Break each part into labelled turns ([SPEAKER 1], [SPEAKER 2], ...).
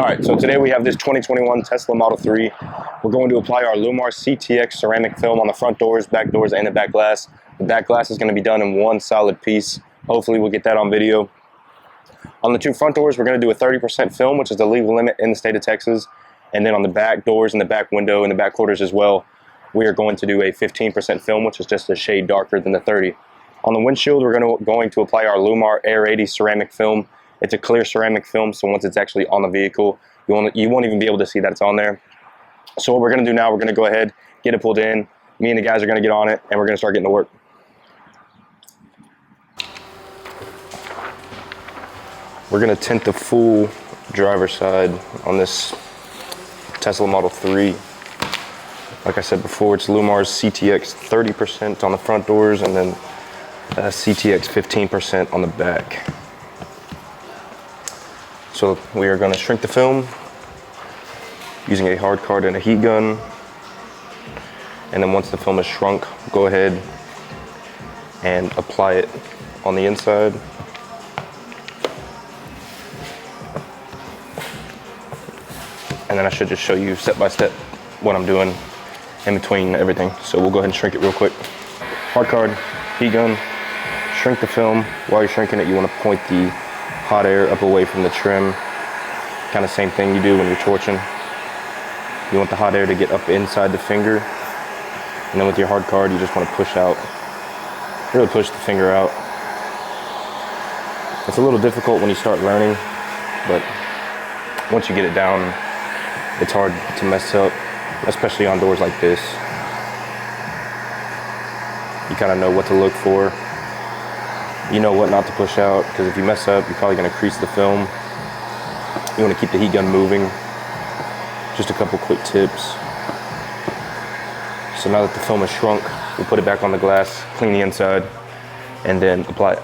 [SPEAKER 1] Alright, so today we have this 2021 Tesla Model 3. We're going to apply our LLumar CTX ceramic film on the front doors, back doors, and the back glass. The back glass is going to be done in one solid piece. Hopefully we'll get that on video. On the two front doors, we're going to do a 30% film, which is the legal limit in the state of Texas. And then on the back doors and the back window and the back quarters as well, we are going to do a 15% film, which is just a shade darker than the 30. On the windshield, we're going to apply our LLumar Air 80 ceramic film. It's a clear ceramic film, so once it's actually on the vehicle, you won't even be able to see that it's on there. So what we're going to do now, we're going to go ahead, get it pulled in. Me and the guys are going to get on it, and we're going to start getting to work. We're going to tint the full driver's side on this Tesla Model 3. Like I said before, it's LLumar's CTX 30% on the front doors, and then CTX 15% on the back. So we are going to shrink the film using a hard card and a heat gun. And then once the film is shrunk, go ahead and apply it on the inside. And then I should just show you step by step what I'm doing in between everything. So we'll go ahead and shrink it real quick. Hard card, heat gun, shrink the film. While you're shrinking it, you want to point the hot air up away from the trim. Kind of same thing you do when you're torching. You want the hot air to get up inside the finger. And then with your hard card, you just want to push out, really push the finger out. It's a little difficult when you start learning, but once you get it down, it's hard to mess up, especially on doors like this. You kind of know what to look for. You know what not to push out, because if you mess up, you're probably going to crease the film. You want to keep the heat gun moving. Just a couple quick tips. So now that the film is shrunk, we'll put it back on the glass, clean the inside, and then apply it.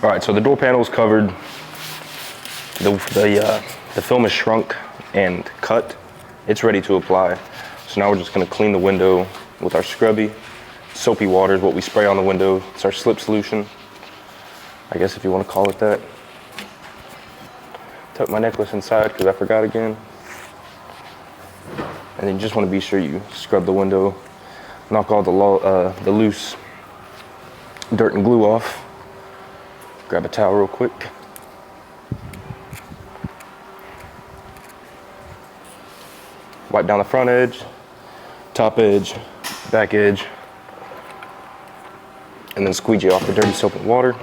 [SPEAKER 1] All right, so the door panel is covered. The film is shrunk and cut. It's ready to apply. So now we're just going to clean the window with our scrubby. Soapy water is what we spray on the window. It's our slip solution, I guess if you want to call it that. Tuck my necklace inside because I forgot again. And then you just want to be sure you scrub the window, knock all the loose dirt and glue off. Grab a towel real quick. Wipe down the front edge, top edge, back edge, and then squeegee off the dirty soap and water.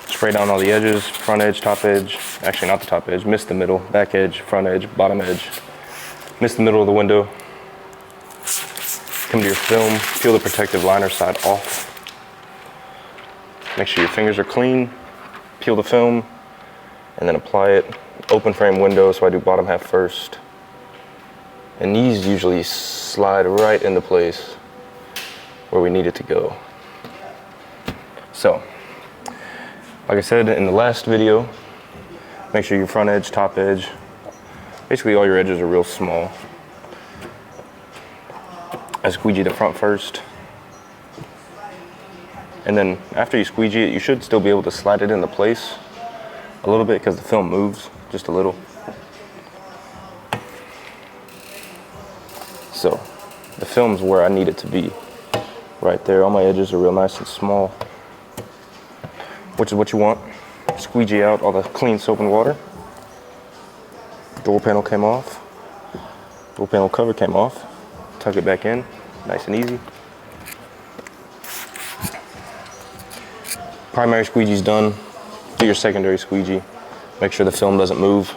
[SPEAKER 1] Spray down all the edges, front edge, top edge, actually not the top edge, miss the middle, back edge, front edge, bottom edge, miss the middle of the window. Come to your film, peel the protective liner side off. Make sure your fingers are clean, peel the film, and then apply it. Open frame window, so I do bottom half first. And these usually slide right into place where we need it to go. So, like I said in the last video, make sure your front edge, top edge, basically all your edges are real small. I squeegee the front first. And then after you squeegee it, you should still be able to slide it into place a little bit because the film moves just a little. So the film's where I need it to be. Right there, all my edges are real nice and small, which is what you want. Squeegee out all the clean soap and water. Door panel came off. Door panel cover came off. Tuck it back in, nice and easy. Primary squeegee's done. Do your secondary squeegee. Make sure the film doesn't move.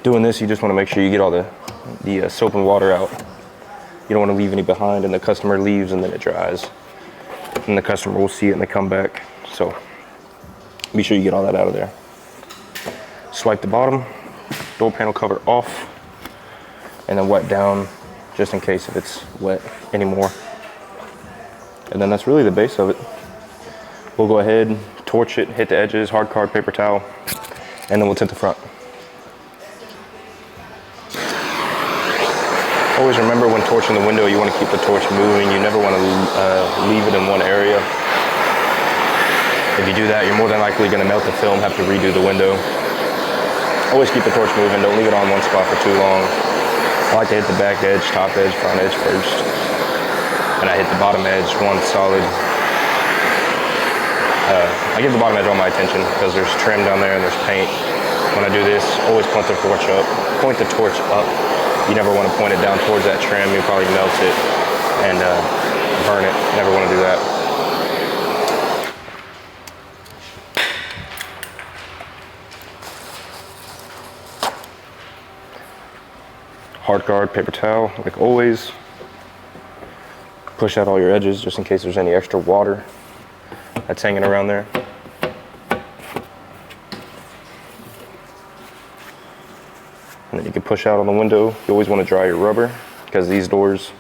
[SPEAKER 1] Doing this, you just want to make sure you get all the soap and water out. You don't want to leave any behind, and the customer leaves and then it dries. And the customer will see it and they come back. So be sure you get all that out of there. Swipe the bottom, door panel cover off, and then wipe down just in case if it's wet anymore. And then that's really the base of it. We'll go ahead, torch it, hit the edges, hard card, paper towel, and then we'll tint the front. Always remember when torching the window, you want to keep the torch moving. You never want to leave it in one area. If you do that, you're more than likely going to melt the film, have to redo the window. Always keep the torch moving, don't leave it on one spot for too long. I like to hit the back edge, top edge, front edge first. And I hit the bottom edge, one solid. I give the bottom edge all my attention because there's trim down there and there's paint. When I do this, always point the torch up. Point the torch up. You never want to point it down towards that trim. You'll probably melt it and burn it. Never want to do that. Hard guard, paper towel, like always. Push out all your edges just in case there's any extra water that's hanging around there. And then you can push out on the window. You always want to dry your rubber because these doors,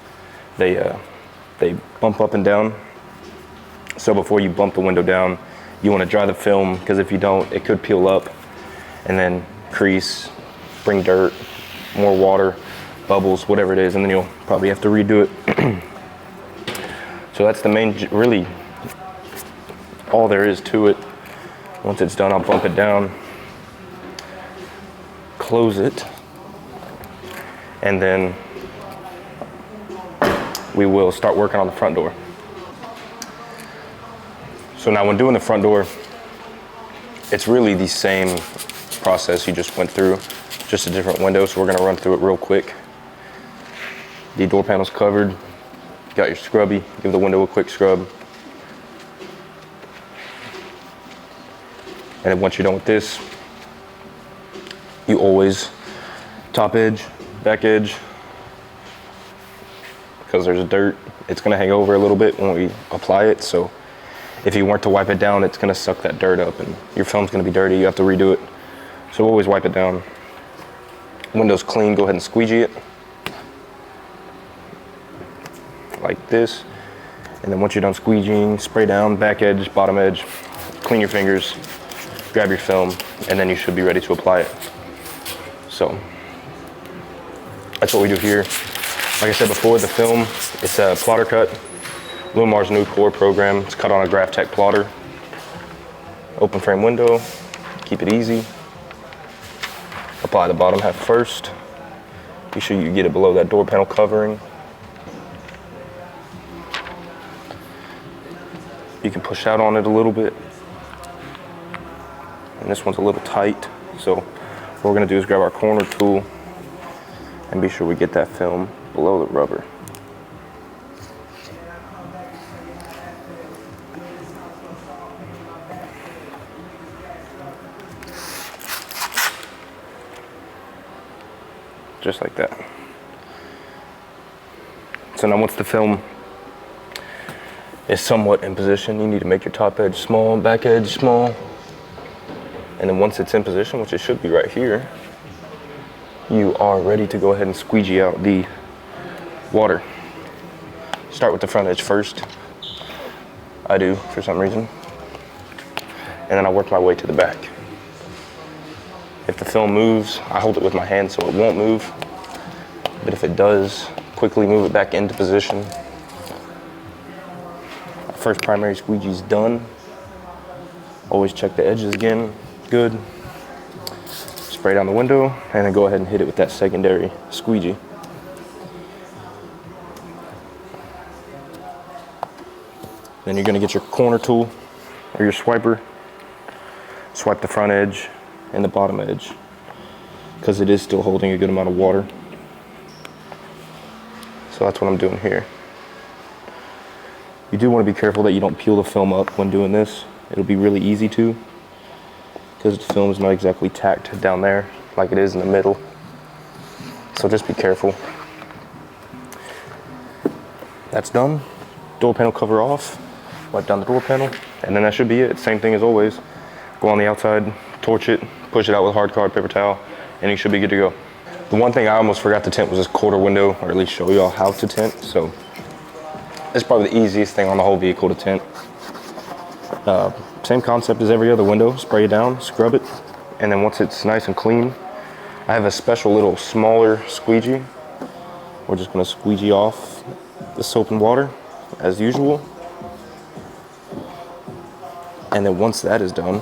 [SPEAKER 1] they bump up and down. So before you bump the window down, you want to dry the film because if you don't, it could peel up and then crease, bring dirt, more water, bubbles, whatever it is, and then you'll probably have to redo it. So that's the main, really, all there is to it. Once it's done, I'll bump it down, close it, and then we will start working on the front door. So now when doing the front door, it's really the same process you just went through, just a different window, so we're gonna run through it real quick. The door panel's covered. Got your scrubby, give the window a quick scrub. And then once you're done with this, you always top edge, back edge, because there's dirt. It's gonna hang over a little bit when we apply it, so if you weren't to wipe it down, it's gonna suck that dirt up and your film's gonna be dirty, you have to redo it. So always wipe it down. Window's clean, go ahead and squeegee it. Like this, and then once you're done squeegeeing, spray down, back edge, bottom edge, clean your fingers, grab your film, and then you should be ready to apply it. So that's what we do here. Like I said before, the film, it's a plotter cut. LLumar's new core program. It's cut on a GraphTech plotter. Open frame window, keep it easy. Apply the bottom half first. Be sure you get it below that door panel covering. You can push out on it a little bit. And this one's a little tight. So what we're gonna do is grab our corner tool and be sure we get that film below the rubber. Just like that. So now once the film is somewhat in position, you need to make your top edge small, back edge small. And then once it's in position, which it should be right here, you are ready to go ahead and squeegee out the water. Start with the front edge first. I do, for some reason. And then I work my way to the back. If the film moves, I hold it with my hand so it won't move. But if it does, quickly move it back into position. First primary squeegee's done. Always check the edges again. Good. Spray down the window and then go ahead and hit it with that secondary squeegee. Then you're gonna get your corner tool or your swiper. Swipe the front edge and the bottom edge because it is still holding a good amount of water. So that's what I'm doing here. You do want to be careful that you don't peel the film up when doing this. It'll be really easy to, because the film is not exactly tacked down there like it is in the middle. So just be careful. That's done. Door panel cover off. Wipe down the door panel, and then that should be it. Same thing as always. Go on the outside, torch it, push it out with hard card, paper towel, and you should be good to go. The one thing I almost forgot to tint was this quarter window, or at least show y'all how to tint. So it's probably the easiest thing on the whole vehicle to tint. Same concept as every other window. Spray it down, scrub it, and then once it's nice and clean, I have a special little smaller squeegee. We're just gonna squeegee off the soap and water as usual. And then once that is done,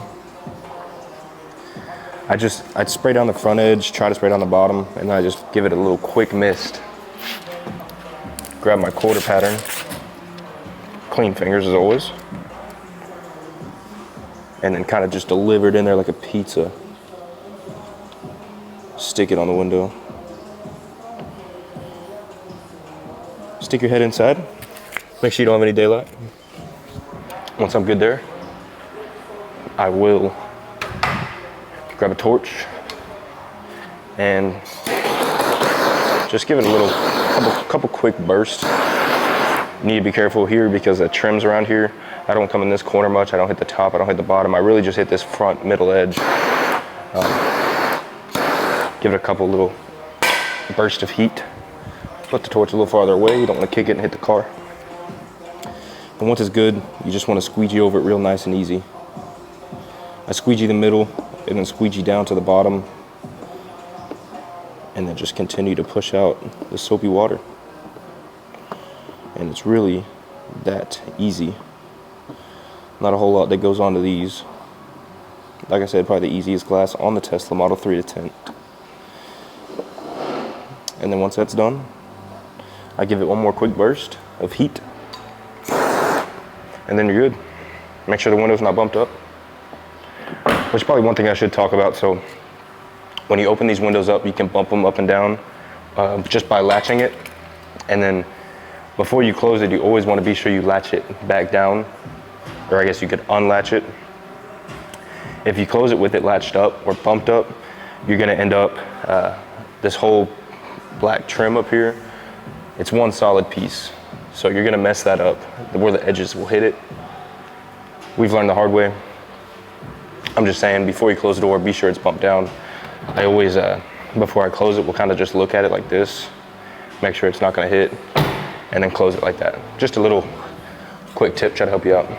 [SPEAKER 1] I'd spray down the front edge, try to spray down the bottom, and then I just give it a little quick mist. Grab my quarter pattern, clean fingers as always, and then kind of just deliver it in there like a pizza. Stick it on the window. Stick your head inside. Make sure you don't have any daylight. Once I'm good there, I will grab a torch and just give it a little couple quick bursts. You need to be careful here because the trims around here, I don't come in this corner much. I don't hit the top, I don't hit the bottom. I really just hit this front middle edge. Give it a couple little bursts of heat. Put the torch a little farther away. You don't want to kick it and hit the car. And once it's good, you just want to squeegee over it real nice and easy. I squeegee the middle and then squeegee down to the bottom, and then just continue to push out the soapy water. And it's really that easy. Not a whole lot that goes on to these. Like I said, probably the easiest glass on the Tesla Model 3 to tint. And then once that's done, I give it one more quick burst of heat, and then you're good. Make sure the window's not bumped up. Which is probably one thing I should talk about. So when you open these windows up, you can bump them up and down just by latching it. And then before you close it, you always want to be sure you latch it back down, or I guess you could unlatch it. If you close it with it latched up or bumped up, you're going to end up this whole black trim up here. It's one solid piece. So you're going to mess that up where the edges will hit it. We've learned the hard way. I'm just saying, before you close the door, be sure it's bumped down. I always, before I close it, we'll kind of just look at it like this, make sure it's not going to hit, and then close it like that. Just a little quick tip, try to help you out.